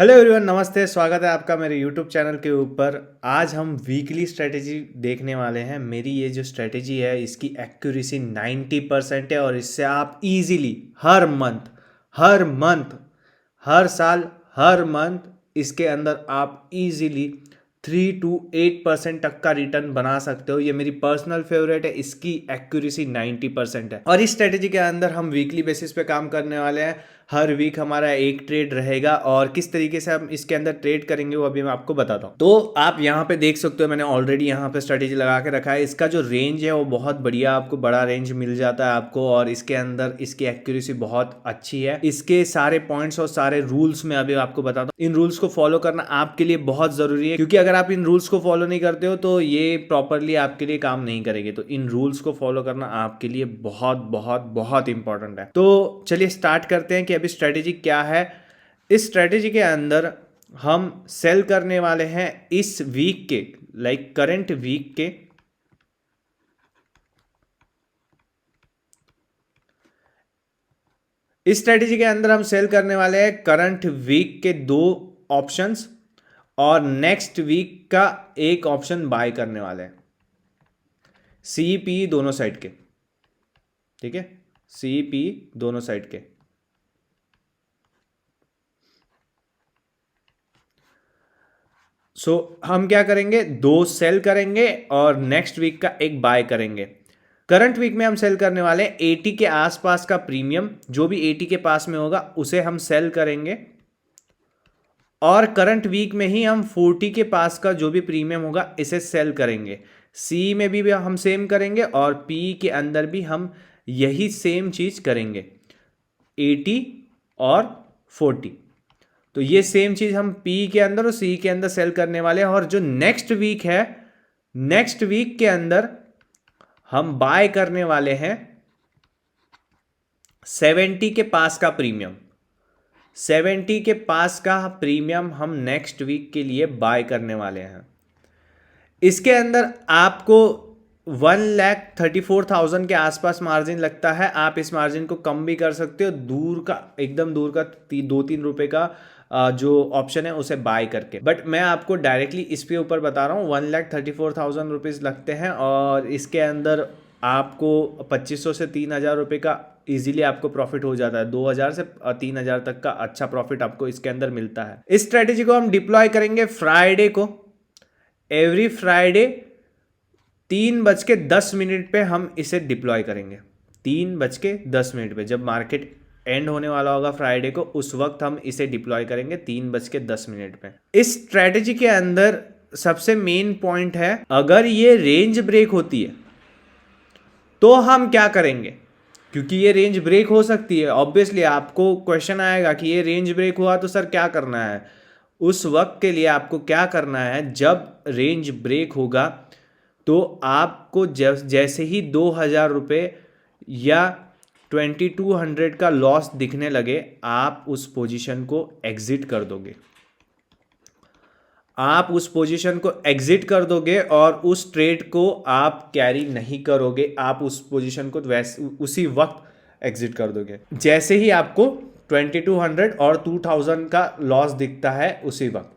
Hello everyone, नमस्ते। स्वागत है आपका मेरे यूट्यूब चैनल के ऊपर। आज हम वीकली स्ट्रेटेजी देखने वाले हैं। मेरी ये जो स्ट्रेटेजी है इसकी एक्यूरेसी 90% है और इससे आप इजीली हर मंथ हर साल हर मंथ इसके अंदर आप इजीली 3 to 8% तक का रिटर्न बना सकते हो। ये मेरी पर्सनल फेवरेट है, इसकी एक्यूरेसी 90% है। और इस स्ट्रेटेजी के अंदर हम वीकली बेसिस पे काम करने वाले हैं। हर वीक हमारा एक ट्रेड रहेगा और किस तरीके से हम इसके अंदर ट्रेड करेंगे वो अभी मैं आपको बताता हूँ। तो आप यहाँ पे देख सकते हो, मैंने ऑलरेडी यहाँ पे स्ट्रेटेजी लगा के रखा है। इसका जो रेंज है वो बहुत बढ़िया, आपको बड़ा रेंज मिल जाता है आपको, और इसके अंदर इसकी एक्यूरेसी बहुत अच्छी है। इसके सारे पॉइंट्स और सारे रूल्स मैं अभी आपको बताता हूँ। इन रूल्स को फॉलो करना आपके लिए बहुत जरूरी है, क्योंकि अगर आप इन रूल्स को फॉलो नहीं करते हो तो ये प्रॉपरली आपके लिए काम नहीं करेगी। तो इन रूल्स को फॉलो करना आपके लिए बहुत बहुत बहुत इंपॉर्टेंट है। तो चलिए स्टार्ट करते हैं कि अभी स्ट्रेटेजी क्या है। इस स्ट्रेटेजी के अंदर हम सेल करने वाले हैं इस वीक के, लाइक करंट वीक के इस स्ट्रेटेजी के अंदर हम सेल करने वाले हैं करंट वीक के 2 ऑप्शंस और नेक्स्ट वीक का एक ऑप्शन बाय करने वाले हैं। सीपी दोनों साइड के, ठीक है, सीपी दोनों साइड के। हम क्या करेंगे, 2 सेल करेंगे और नेक्स्ट वीक का एक बाय करेंगे। करंट वीक में हम सेल करने वाले हैं 80 के आसपास का प्रीमियम, जो भी 80 के पास में होगा उसे हम सेल करेंगे। और करंट वीक में ही हम 40 के पास का जो भी प्रीमियम होगा इसे सेल करेंगे। सी में भी हम सेम करेंगे और पी के अंदर भी हम यही सेम चीज करेंगे, 80 और 40। तो ये सेम चीज हम पी के अंदर और सी के अंदर सेल करने वाले हैं। और जो नेक्स्ट वीक है, नेक्स्ट वीक के अंदर हम बाय करने वाले हैं 70 के पास का प्रीमियम। 70 के पास का प्रीमियम हम नेक्स्ट वीक के लिए बाय करने वाले हैं। इसके अंदर आपको 1,34,000 के आसपास मार्जिन लगता है। आप इस मार्जिन को कम भी कर सकते हो, दूर का, एकदम दूर का 2-3 रुपए का जो ऑप्शन है उसे बाय करके। बट मैं आपको डायरेक्टली इस पे ऊपर बता रहा हूँ, 1,34,000 रुपीज़ लगते हैं और इसके अंदर आपको 2500 से 3,000 रुपये का इजीली आपको प्रॉफिट हो जाता है। 2,000 से 3,000 तक का अच्छा प्रॉफिट आपको इसके अंदर मिलता है। इस स्ट्रेटेजी को हम डिप्लॉय करेंगे फ्राइडे को। एवरी फ्राइडे 3:10 पे हम इसे डिप्लॉय करेंगे। 3:10 पे जब मार्केट एंड होने वाला होगा फ्राइडे को, उस वक्त हम इसे डिप्लॉय करेंगे 3:10 पे। इस स्ट्रेटेजी के अंदर सबसे मेन पॉइंट है, अगर ये रेंज ब्रेक होती है तो हम क्या करेंगे, क्योंकि ये रेंज ब्रेक हो सकती है। ऑब्वियसली आपको क्वेश्चन आएगा कि ये रेंज ब्रेक हुआ तो सर क्या करना है। उस वक्त के लिए आपको क्या करना है, जब रेंज ब्रेक होगा तो आपको जैसे ही 2,000 रुपये या 2,200 का लॉस दिखने लगे, आप उस पोजीशन को एग्जिट कर दोगे। आप उस पोजीशन को एग्जिट कर दोगे और उस ट्रेड को आप कैरी नहीं करोगे। आप उस पोजीशन को वैसे उसी वक्त एग्जिट कर दोगे जैसे ही आपको 2,200 और 2,000 का लॉस दिखता है उसी वक्त।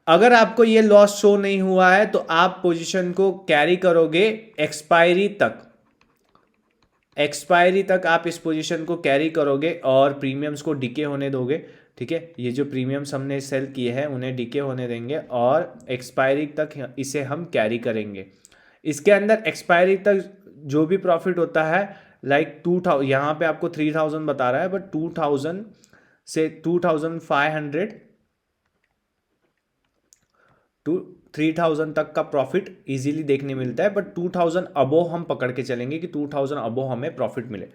अगर आपको ये लॉस शो नहीं हुआ है तो आप पोजीशन को कैरी करोगे एक्सपायरी तक। एक्सपायरी तक आप इस पोजीशन को कैरी करोगे और प्रीमियम्स को डिके होने दोगे, ठीक है। ये जो प्रीमियम्स हमने सेल किए हैं उन्हें डिके होने देंगे और एक्सपायरी तक इसे हम कैरी करेंगे। इसके अंदर एक्सपायरी तक जो भी प्रॉफिट होता है, लाइक 2,000, यहाँ पे आपको 3,000 बता रहा है, बट 2,000 से 2,500 टू 3,000 तक का प्रॉफिट इजीली देखने मिलता है। बट 2,000 अबो हम पकड़ के चलेंगे कि 2,000 अबो हमें प्रॉफिट मिले।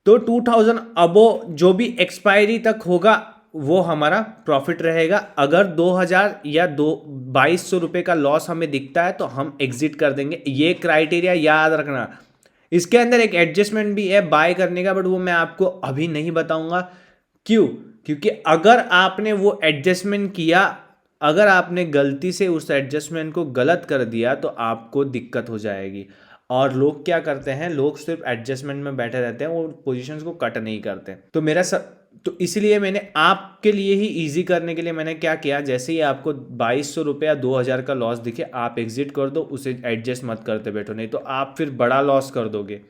तो 2,000 अबो जो भी एक्सपायरी तक होगा वो हमारा प्रॉफिट रहेगा। अगर 2,000 या 2,200 रुपये का लॉस हमें दिखता है तो हम एग्जिट कर देंगे। ये क्राइटेरिया याद रखना। इसके अंदर एक एडजस्टमेंट भी है बाय करने का, बट वो मैं आपको अभी नहीं बताऊंगा। क्यों? क्योंकि अगर आपने वो एडजस्टमेंट किया, अगर आपने गलती से उस एडजस्टमेंट को गलत कर दिया तो आपको दिक्कत हो जाएगी। और लोग क्या करते हैं, लोग सिर्फ एडजस्टमेंट में बैठे रहते हैं, वो पोजीशंस को कट नहीं करते। तो मेरा तो इसलिए मैंने आपके लिए ही इजी करने के लिए मैंने क्या किया, जैसे ही आपको 2200 रुपये या 2000 का लॉस दिखे आप एग्जिट कर दो, उसे एडजस्ट मत करते बैठो, नहीं तो आप फिर बड़ा लॉस कर दोगे।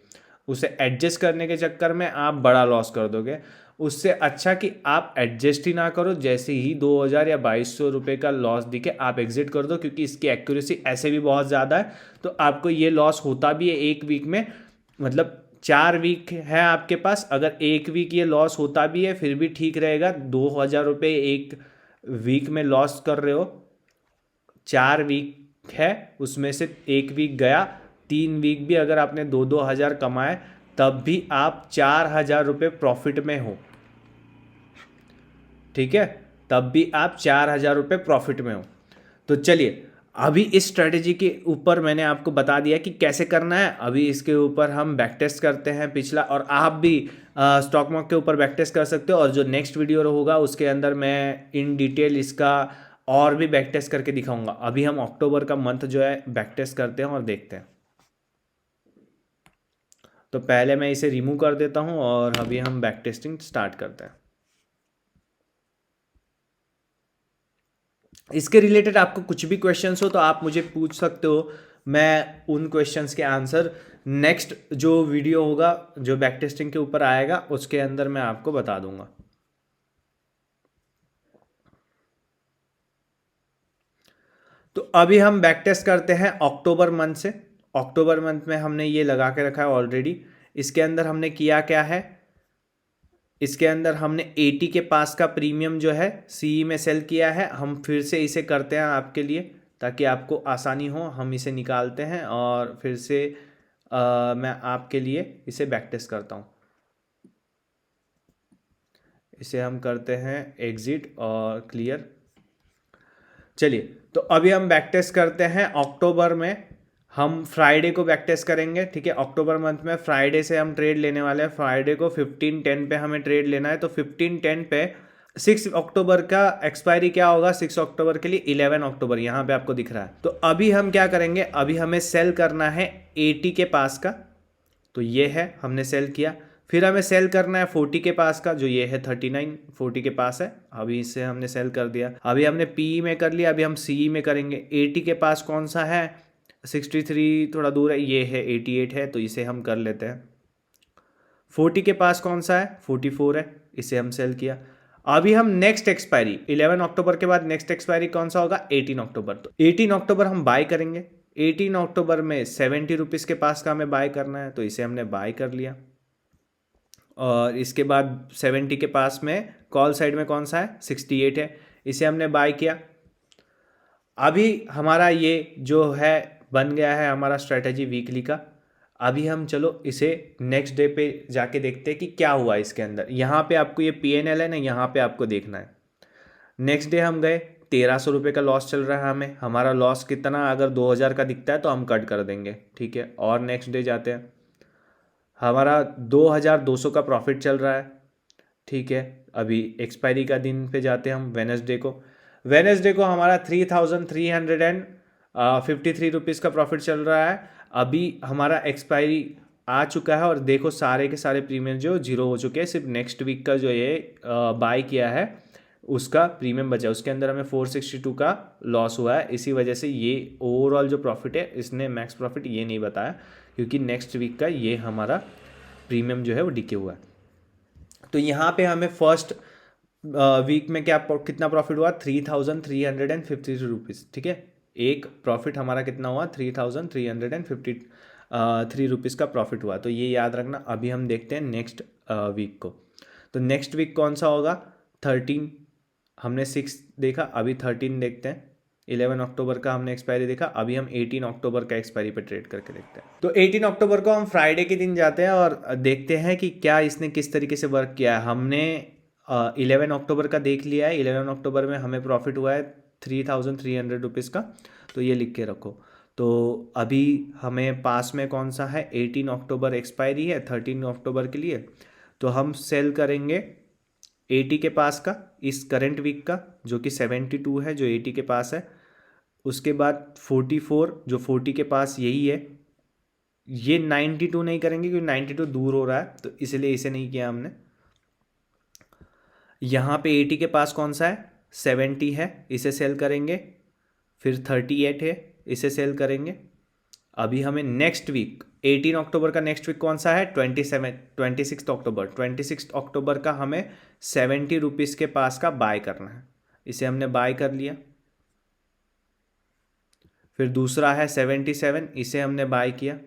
उसे एडजस्ट करने के चक्कर में आप बड़ा लॉस कर दोगे। उससे अच्छा कि आप एडजस्ट ही ना करो, जैसे ही 2000 या 2200 रुपये का लॉस दिखे आप एग्जिट कर दो, क्योंकि इसकी एक्यूरेसी ऐसे भी बहुत ज़्यादा है। तो आपको ये लॉस होता भी है एक वीक में, मतलब 4 वीक है आपके पास, अगर एक वीक ये लॉस होता भी है फिर भी ठीक रहेगा। 2000 रुपये एक वीक में लॉस कर रहे हो, 4 वीक है उसमें से एक वीक गया, 3 वीक भी अगर आपने 2-2 हज़ार कमाए तब भी आप 4000 रुपये प्रॉफिट में हो, ठीक है, तब भी आप 4000 रुपये प्रॉफिट में हो। तो चलिए अभी इस स्ट्रेटेजी के ऊपर मैंने आपको बता दिया कि कैसे करना है। अभी इसके ऊपर हम बैक टेस्ट करते हैं पिछला, और आप भी स्टॉक मार्केट के ऊपर बैक टेस्ट कर सकते हो, और जो नेक्स्ट वीडियो होगा उसके अंदर मैं इन डिटेल इसका और भी बैक टेस्ट करके दिखाऊंगा। अभी हम अक्टूबर का मंथ जो है बैक टेस्ट करते हैं और देखते हैं। तो पहले मैं इसे रिमूव कर देता हूँ और अभी हम बैक टेस्टिंग स्टार्ट करते हैं। इसके रिलेटेड आपको कुछ भी क्वेश्चंस हो तो आप मुझे पूछ सकते हो, मैं उन क्वेश्चंस के आंसर नेक्स्ट जो वीडियो होगा जो बैक टेस्टिंग के ऊपर आएगा उसके अंदर मैं आपको बता दूंगा। तो अभी हम बैक टेस्ट करते हैं अक्टूबर मंथ से। अक्टूबर मंथ में हमने ये लगा के रखा है ऑलरेडी। इसके अंदर हमने किया क्या है, इसके अंदर हमने 80 के पास का प्रीमियम जो है सीई में सेल किया है। हम फिर से इसे करते हैं आपके लिए ताकि आपको आसानी हो। हम इसे निकालते हैं और फिर से मैं आपके लिए इसे बैक टेस्ट करता हूँ। इसे हम करते हैं एग्जिट और क्लियर। चलिए तो अभी हम बैक टेस्ट करते हैं अक्टूबर में। हम फ्राइडे को बैक टेस्ट करेंगे, ठीक है। अक्टूबर मंथ में फ्राइडे से हम ट्रेड लेने वाले हैं। फ्राइडे को 15-10 पे हमें ट्रेड लेना है। तो 15-10 पे 6 अक्टूबर का एक्सपायरी क्या होगा, 6 अक्टूबर के लिए 11 अक्टूबर यहाँ पे आपको दिख रहा है। तो अभी हम क्या करेंगे, अभी हमें सेल करना है 80 के पास का, तो ये है हमने सेल किया। फिर हमें सेल करना है 40 के पास का, जो ये है 39, 40 के पास है। अभी इसे हमने सेल कर दिया। अभी हमने पीई में कर लिया, अभी हम सीई में करेंगे। 80 के पास कौन सा है, 63 थोड़ा दूर है, ये है 88 है, तो इसे हम कर लेते हैं। 40 के पास कौन सा है, 44 है, इसे हम सेल किया। अभी हम नेक्स्ट एक्सपायरी 11 अक्टूबर के बाद नेक्स्ट एक्सपायरी कौन सा होगा, 18 अक्टूबर। तो 18 अक्टूबर हम बाय करेंगे। 18 अक्टूबर में 70 रुपीज़ के पास का हमें बाय करना है, तो इसे हमने बाय कर लिया। और इसके बाद 70 के पास में कॉल साइड में कौन सा है, 68 है, इसे हमने बाय किया। अभी हमारा ये जो है बन गया है हमारा स्ट्रेटजी वीकली का। अभी हम चलो इसे नेक्स्ट डे पे जाके देखते हैं कि क्या हुआ इसके अंदर। यहाँ पे आपको ये PNL है ना, यहाँ पे आपको देखना है। नेक्स्ट डे हम गए, 1300 रुपये का लॉस चल रहा है हमें। हमारा लॉस कितना, अगर 2000 का दिखता है तो हम कट कर देंगे, ठीक है। और नेक्स्ट डे जाते हैं, हमारा 2200 का प्रॉफिट चल रहा है, ठीक है। अभी एक्सपायरी का दिन पे जाते हैं हम, वेनसडे को। वेनसडे को हमारा 3353 रुपीज़ का प्रॉफिट चल रहा है। अभी हमारा एक्सपायरी आ चुका है और देखो सारे के सारे प्रीमियम जो जीरो हो चुके हैं। सिर्फ नेक्स्ट वीक का जो ये बाय किया है उसका प्रीमियम बचा, उसके अंदर हमें 462 का लॉस हुआ है। इसी वजह से ये ओवरऑल जो प्रॉफिट है, इसने मैक्स प्रॉफिट ये नहीं बताया, क्योंकि नेक्स्ट वीक का ये हमारा प्रीमियम जो है वो डिके हुआ है। तो यहाँ पे हमें फर्स्ट वीक में क्या कितना प्रॉफिट हुआ, 3353 रुपीज़, ठीक है। एक प्रॉफिट हमारा कितना हुआ, 3353 रुपीज़ का प्रॉफिट हुआ। तो ये याद रखना। अभी हम देखते हैं नेक्स्ट वीक को। तो नेक्स्ट वीक कौन सा होगा, 13, हमने 6 देखा, अभी 13 देखते हैं। 11 अक्टूबर का हमने एक्सपायरी देखा, अभी हम 18 अक्टूबर का एक्सपायरी पे ट्रेड करके देखते हैं। तो 18 अक्टूबर को हम फ्राइडे के दिन जाते हैं और देखते हैं कि क्या इसने किस तरीके से वर्क किया है। हमने 11 अक्टूबर का देख लिया है। 11 अक्टूबर में हमें प्रॉफिट हुआ है 3300 रुपीज़ का, तो ये लिख के रखो। तो अभी हमें पास में कौन सा है, 18 अक्टूबर एक्सपायरी है 13 अक्टूबर के लिए। तो हम सेल करेंगे 80 के पास का, इस करंट वीक का, जो कि 72 है, जो 80 के पास है। उसके बाद 44, जो 40 के पास यही है। ये 92 नहीं करेंगे क्योंकि 92 दूर हो रहा है, तो इसलिए इसे नहीं किया हमने। यहाँ पे 80 के पास कौन सा है, 70 है, इसे सेल करेंगे। फिर 38 है, इसे सेल करेंगे। अभी हमें नेक्स्ट वीक 18 अक्टूबर का नेक्स्ट वीक कौन सा है, 26 अक्टूबर। 26 अक्टूबर का हमें 70 रुपीज़ के पास का बाय करना है, इसे हमने बाय कर लिया। फिर दूसरा है 77, इसे हमने बाय किया।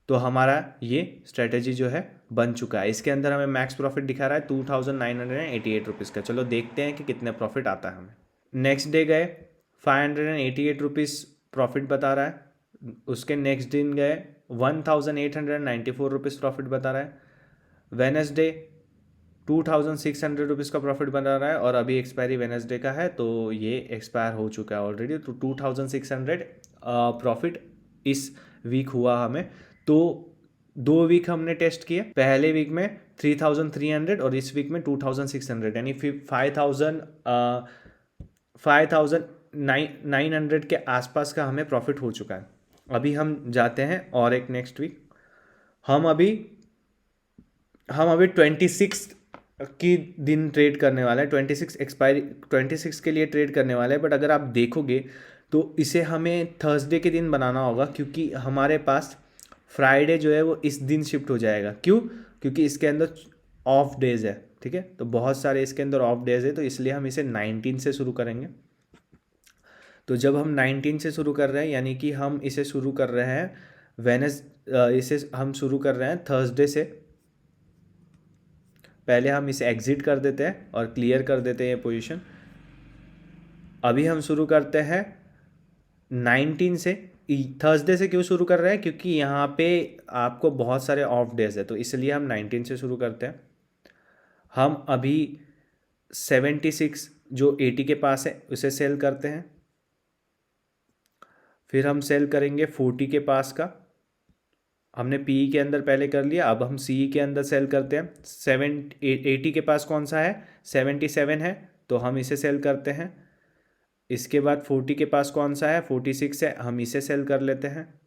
तो हमारा ये स्ट्रेटेजी जो है बन चुका है। इसके अंदर हमें मैक्स प्रॉफिट दिखा रहा है 2988 रुपीज़ का। चलो देखते हैं कि कितने प्रॉफिट आता है हमें। नेक्स्ट डे गए, 588 रुपीज़ प्रॉफिट बता रहा है। उसके नेक्स्ट दिन गए, 1894 रुपीज़ प्रॉफिट बता रहा है। वेनसडे 2600 रुपीज़ का प्रॉफिट बना रहा है, और अभी एक्सपायरी वेनसडे का है, तो ये एक्सपायर हो चुका है ऑलरेडी। तो 2600 प्रॉफिट इस वीक हुआ हमें। तो 2 वीक हमने टेस्ट किए, पहले वीक में 3300 और इस वीक में 2600, यानी 5900 के आसपास का हमें प्रॉफिट हो चुका है। अभी हम जाते हैं और एक नेक्स्ट वीक। हम अभी 26 की दिन ट्रेड करने वाला है, 26 एक्सपायरी 26 के लिए ट्रेड करने वाला है। बट अगर आप देखोगे तो इसे हमें थर्सडे के दिन बनाना होगा, क्योंकि हमारे पास फ्राइडे जो है वो इस दिन शिफ्ट हो जाएगा। क्यों? क्योंकि इसके अंदर ऑफ डेज है, ठीक है, तो बहुत सारे इसके अंदर ऑफ डेज है, तो इसलिए हम इसे 19 से शुरू करेंगे। तो जब हम 19 से शुरू कर रहे हैं, यानी कि हम इसे शुरू कर रहे हैं इसे हम शुरू कर रहे हैं थर्सडे से। पहले हम इसे एग्जिट कर देते हैं और क्लियर कर देते हैं ये पोजीशन। अभी हम शुरू करते हैं 19 से। थर्सडे से क्यों शुरू कर रहे हैं? क्योंकि यहाँ पे आपको बहुत सारे ऑफ डेज है, तो इसलिए हम 19 से शुरू करते हैं। हम अभी 76 जो 80 के पास है उसे सेल करते हैं। फिर हम सेल करेंगे 40 के पास का। हमने पी के अंदर पहले कर लिया, अब हम सी के अंदर सेल करते हैं। 80 के पास कौन सा है, 77 है, तो हम इसे सेल करते हैं। इसके बाद 40 के पास कौन सा है, 46 है, हम इसे सेल कर लेते हैं।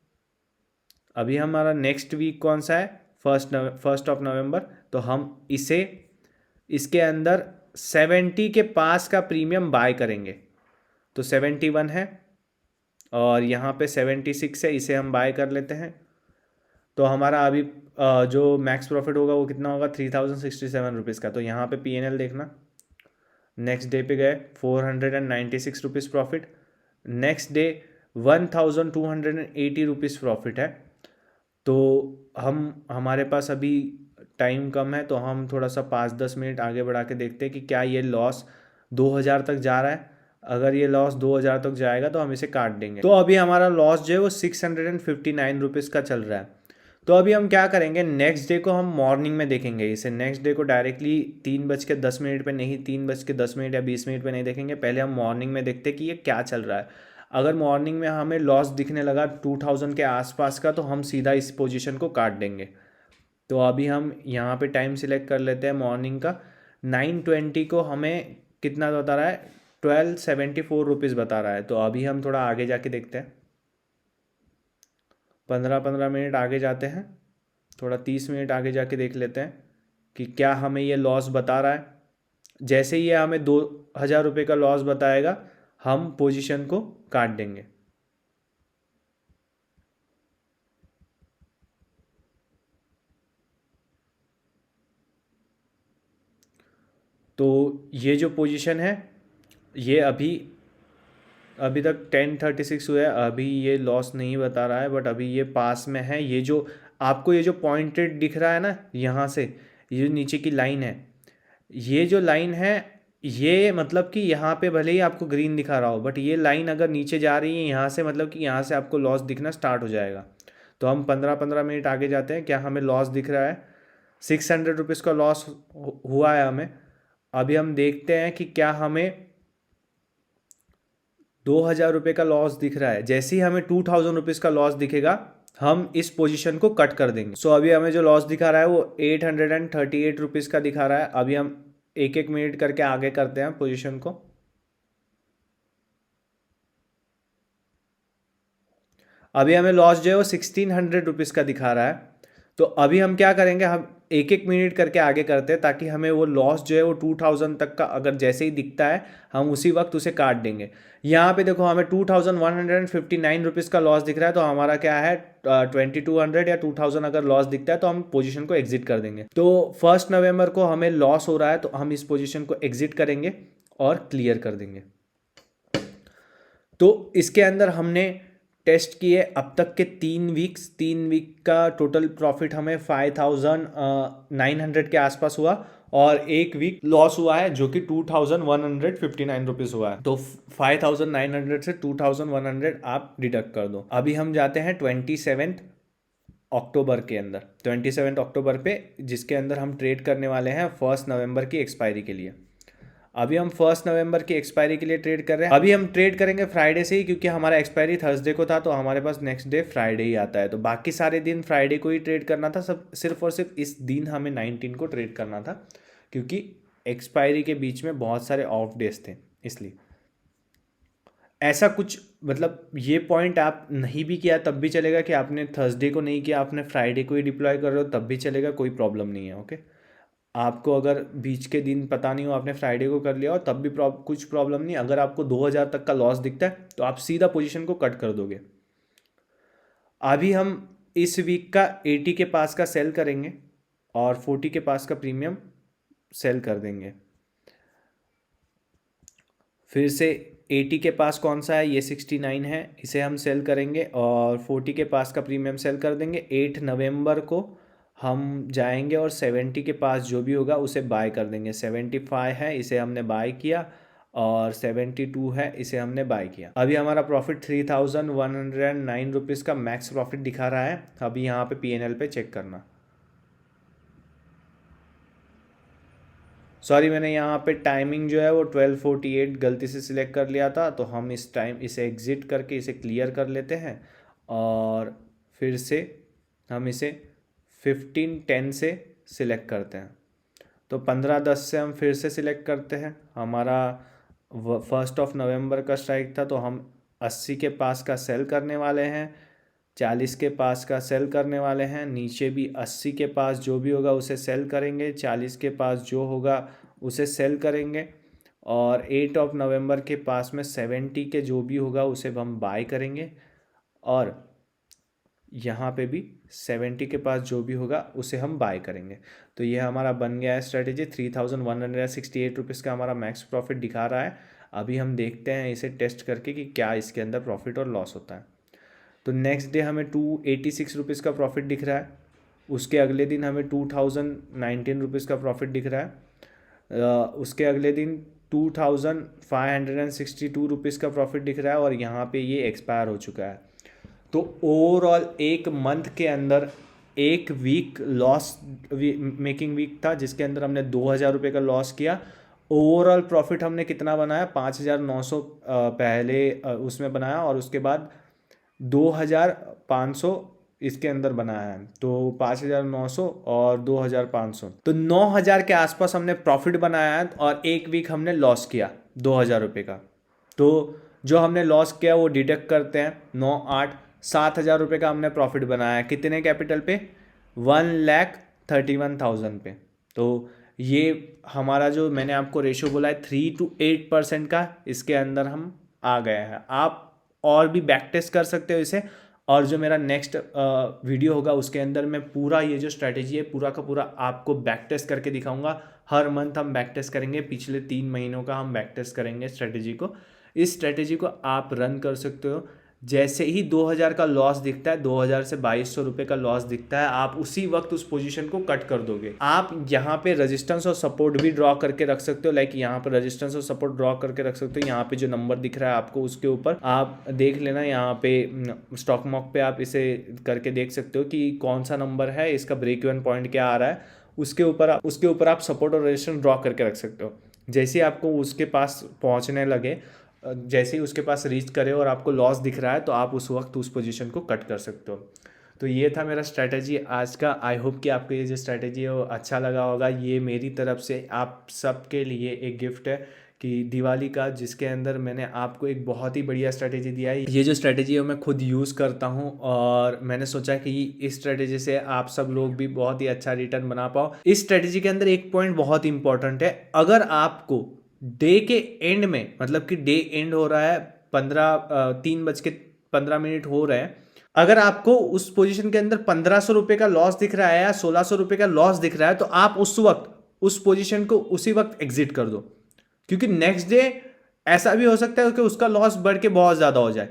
अभी हमारा नेक्स्ट वीक कौन सा है, फर्स्ट ऑफ नवंबर, तो हम इसे इसके अंदर 70 के पास का प्रीमियम बाय करेंगे। तो 71 है और यहाँ पे 76 है, इसे हम बाय कर लेते हैं। तो हमारा अभी जो मैक्स प्रॉफिट होगा वो कितना होगा, 3067 रुपीज़ का। तो यहाँ पे PNL देखना। नेक्स्ट डे पे गए, 496 rupees profit. Next day 1280 rupees profit है। तो हमारे पास अभी टाइम कम है, तो हम थोड़ा सा 5-10 मिनट आगे बढ़ा के देखते हैं कि क्या ये लॉस 2000 तक जा रहा है। अगर ये लॉस 2000 तक जाएगा तो हम इसे काट देंगे। तो अभी हमारा लॉस जो है वो 659 रुपीज़ का चल रहा है। तो अभी हम क्या करेंगे, नेक्स्ट डे को हम मॉर्निंग में देखेंगे इसे। नेक्स्ट डे को डायरेक्टली 3:10 पे नहीं, 3:10 या 20 पे नहीं देखेंगे। पहले हम मॉर्निंग में देखते हैं कि ये क्या चल रहा है। अगर मॉर्निंग में हमें लॉस दिखने लगा 2000 के आसपास का, तो हम सीधा इस पोजीशन को काट देंगे। तो अभी हम यहाँ पे टाइम सिलेक्ट कर लेते हैं मॉर्निंग का। 9:20 को हमें कितना बता रहा है, 1274 रुपीज़ बता रहा है। तो अभी हम थोड़ा आगे जाके देखते हैं, 15-15 मिनट आगे जाते हैं, थोड़ा 30 मिनट आगे जाके देख लेते हैं कि क्या हमें ये लॉस बता रहा है। जैसे ही ये हमें 2000 रुपये का लॉस बताएगा, हम पोजीशन को काट देंगे। तो ये जो पोजीशन है ये अभी तक 10:36 हुआ है, अभी ये लॉस नहीं बता रहा है, बट अभी ये पास में है। ये जो आपको ये जो पॉइंटेड दिख रहा है ना यहाँ से, ये जो नीचे की लाइन है, ये जो लाइन है, ये मतलब कि यहाँ पे भले ही आपको ग्रीन दिखा रहा हो, बट ये लाइन अगर नीचे जा रही है यहाँ से, मतलब कि यहाँ से आपको लॉस दिखना स्टार्ट हो जाएगा। तो हम 15-15 मिनट आगे जाते हैं, क्या हमें लॉस दिख रहा है, 600 रुपीज़ का लॉस हुआ है हमें। अभी हम देखते हैं कि क्या हमें 2000 रुपये का लॉस दिख रहा है। जैसे ही हमें 2000 रुपीज़ का लॉस दिखेगा, हम इस पोजीशन को कट कर देंगे। सो अभी हमें जो लॉस दिखा रहा है वो 838 रुपीज़ का दिखा रहा है। अभी हम एक एक मिनट करके आगे करते हैं पोजीशन को। अभी हमें लॉस जो है वो 1600 रुपीज़ का दिखा रहा है। तो अभी हम क्या करेंगे, हम एक एक मिनट करके आगे करते हैं ताकि हमें वो लॉस जो है वो 2000 तक का अगर जैसे ही दिखता है हम उसी वक्त उसे काट देंगे। यहाँ पे देखो हमें 2159 रुपीज़ का लॉस दिख रहा है, तो हमारा क्या है 2200 या 2000 अगर लॉस दिखता है तो हम पोजीशन को एग्जिट कर देंगे। तो 1 नवंबर को हमें लॉस हो रहा है तो हम इस पोजीशन को एग्जिट करेंगे और क्लियर कर देंगे। तो इसके अंदर हमने टेस्ट किए अब तक के 3 वीक का टोटल प्रॉफिट हमें 5900 के आसपास हुआ और एक वीक लॉस हुआ है जो कि 2159 रुपीज़ हुआ है। तो 5900 से 2100 आप डिडक्ट कर दो। अभी हम जाते हैं 27 अक्टूबर के अंदर, 27 अक्टूबर पे, जिसके अंदर हम ट्रेड करने वाले हैं 1 नवंबर की एक्सपायरी के लिए। अभी हम 1 नवंबर की एक्सपायरी के लिए ट्रेड कर रहे हैं। अभी हम ट्रेड करेंगे फ्राइडे से ही, क्योंकि हमारा एक्सपायरी थर्सडे को था तो हमारे पास नेक्स्ट डे फ्राइडे ही आता है। तो बाकी सारे दिन फ्राइडे को ही ट्रेड करना था, सब सिर्फ और सिर्फ इस दिन हमें 19 को ट्रेड करना था, क्योंकि एक्सपायरी के बीच में बहुत सारे ऑफ डेज थे। इसलिए ऐसा कुछ मतलब ये पॉइंट आप नहीं भी किया तब भी चलेगा कि आपने थर्सडे को नहीं किया, आपने फ्राइडे को ही डिप्लॉय कर रहे हो तब भी चलेगा, कोई प्रॉब्लम नहीं है। ओके, आपको अगर बीच के दिन पता नहीं हो आपने फ्राइडे को कर लिया हो तब भी कुछ प्रॉब्लम नहीं। अगर आपको 2000 तक का लॉस दिखता है तो आप सीधा पोजीशन को कट कर दोगे। अभी हम इस वीक का 80 के पास का सेल करेंगे और 40 के पास का प्रीमियम सेल कर देंगे। फिर से 80 के पास कौन सा है, ये 69 है, इसे हम सेल करेंगे और 40 के पास का प्रीमियम सेल कर देंगे। 8 नवंबर को हम जाएंगे और 70 के पास जो भी होगा उसे बाय कर देंगे। 75 है, इसे हमने बाय किया और 72 है, इसे हमने बाय किया। अभी हमारा प्रॉफिट 3109 रुपीज़ का मैक्स प्रॉफिट दिखा रहा है। अभी यहाँ पे PNL पे चेक करना। सॉरी, मैंने यहाँ पे टाइमिंग जो है वो 12:48 गलती से सिलेक्ट कर लिया था, तो हम इस टाइम इसे एग्ज़िट करके इसे क्लियर कर लेते हैं और फिर से हम इसे 15:10 से सिलेक्ट करते हैं। तो 15:10 से हम फिर से सिलेक्ट करते हैं। हमारा 1 नवंबर का स्ट्राइक था तो हम 80 के पास का सेल करने वाले हैं, 40 के पास का सेल करने वाले हैं, नीचे भी 80 के पास जो भी होगा उसे सेल करेंगे, 40 के पास जो होगा उसे सेल करेंगे और 8 नवंबर के पास में 70 के जो भी होगा उसे हम बाय करेंगे और यहाँ पे भी 70 के पास जो भी होगा उसे हम बाय करेंगे। तो ये हमारा बन गया है स्ट्रेटेजी। 3168 रुपीज़ का हमारा मैक्स प्रॉफिट दिखा रहा है। अभी हम देखते हैं इसे टेस्ट करके कि क्या इसके अंदर प्रॉफिट और लॉस होता है। तो नेक्स्ट डे हमें 286 रुपीज़ का प्रॉफिट दिख रहा है, उसके अगले दिन हमें 2019 रुपीज़ का प्रॉफिट दिख रहा है, उसके अगले दिन 2562 रुपीज़ का प्रॉफिट दिख रहा है और यहाँ पे ये एक्सपायर हो चुका है। तो ओवरऑल एक मंथ के अंदर एक वीक लॉस मेकिंग वीक था, जिसके अंदर हमने 2000 रुपये का लॉस किया। ओवरऑल प्रॉफिट हमने कितना बनाया, 5900 पहले उसमें बनाया और उसके बाद 2500 इसके अंदर बनाया है। तो 5900 और 2500, तो 9000 के आसपास हमने प्रॉफिट बनाया है और एक वीक हमने लॉस किया 2000 रुपये का। तो जो हमने लॉस किया वो डिडक्ट करते हैं, 9 8 7000 रुपये का हमने प्रॉफिट बनाया है। कितने कैपिटल पे, 1,31,000 पे। तो ये हमारा जो मैंने आपको रेशो बोला है 3 to 8% का, इसके अंदर हम आ गए हैं। आप और भी बैक टेस्ट कर सकते हो इसे, और जो मेरा नेक्स्ट वीडियो होगा उसके अंदर मैं पूरा ये जो स्ट्रैटेजी है पूरा का पूरा आपको बैक टेस्ट करके दिखाऊंगा। हर मंथ हम बैक टेस्ट करेंगे, पिछले 3 महीनों का हम बैक टेस्ट करेंगे स्ट्रैटेजी को। इस स्ट्रैटेजी को आप रन कर सकते हो। जैसे ही 2000 का लॉस दिखता है, 2000 से 2200 रुपये का लॉस दिखता है, आप उसी वक्त उस पोजीशन को कट कर दोगे। आप यहाँ पे रेजिस्टेंस और सपोर्ट भी ड्रॉ करके रख सकते हो, लाइक यहाँ पे रेजिस्टेंस और सपोर्ट ड्रॉ करके रख सकते हो। यहाँ पे जो नंबर दिख रहा है आपको उसके ऊपर आप देख लेना, यहाँ पे स्टॉक मॉक पे आप इसे करके देख सकते हो कि कौन सा नंबर है, इसका ब्रेक इवन पॉइंट क्या आ रहा है, उसके ऊपर आप सपोर्ट और रेजिस्टेंस ड्रॉ करके रख सकते हो। जैसे ही आपको उसके पास पहुँचने लगे, जैसे ही उसके पास रीच करे और आपको लॉस दिख रहा है, तो आप उस वक्त उस पोजीशन को कट कर सकते हो। तो ये था मेरा स्ट्रैटेजी आज का। आई होप कि आपको ये जो स्ट्रैटेजी है वो अच्छा लगा होगा। ये मेरी तरफ से आप सबके लिए एक गिफ्ट है कि दिवाली का, जिसके अंदर मैंने आपको एक बहुत ही बढ़िया स्ट्रैटेजी दिया है। ये जो स्ट्रैटेजी है मैं खुद यूज़ करता हूँ और मैंने सोचा कि इस स्ट्रैटेजी से आप सब लोग भी बहुत ही अच्छा रिटर्न बना पाओ। इस स्ट्रैटेजी के अंदर एक पॉइंट बहुत इंपॉर्टेंट है, अगर आपको डे के एंड में, मतलब कि डे एंड हो रहा है 3:15 हो रहे हैं, अगर आपको उस पोजीशन के अंदर 1500 रुपये का लॉस दिख रहा है या 1600 रुपये का लॉस दिख रहा है, तो आप उस वक्त उस पोजीशन को उसी वक्त एग्जिट कर दो, क्योंकि नेक्स्ट डे ऐसा भी हो सकता है कि उसका लॉस बढ़ के बहुत ज़्यादा हो जाए,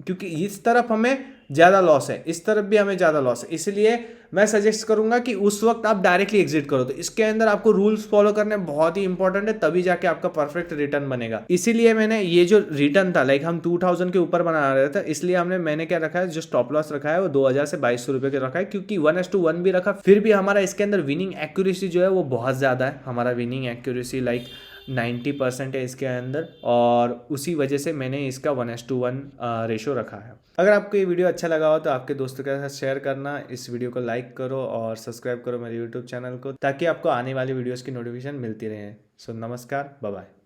क्योंकि इस तरफ हमें ज़्यादा लॉस है, इस तरफ भी हमें ज़्यादा लॉस है। इसलिए मैं सजेस्ट करूंगा कि उस वक्त आप डायरेक्टली एग्जिट करो। तो इसके अंदर आपको रूल्स फॉलो करने बहुत ही इंपॉर्टेंट है, तभी जाके आपका परफेक्ट रिटर्न बनेगा। इसीलिए मैंने ये जो रिटर्न था, लाइक हम 2000 के ऊपर बना रहे थे, इसलिए मैंने क्या रखा है, जो स्टॉप लॉस रखा है वो 2000 से 2200 रुपये का रखा है, क्योंकि 1:1 भी रखा, फिर भी हमारा इसके अंदर विनिंग एक्यूरेसी जो है वो बहुत ज़्यादा है। हमारा विनिंग एक्यूरेसी लाइक 90% है इसके अंदर, और उसी वजह से मैंने इसका 1:1 रेशो रखा है। अगर आपको ये वीडियो अच्छा लगा हो तो आपके दोस्तों के साथ शेयर करना, इस वीडियो को लाइक करो और सब्सक्राइब करो मेरे यूट्यूब चैनल को, ताकि आपको आने वाली वीडियोस की नोटिफिकेशन मिलती रहे। सो नमस्कार, बाय बाय।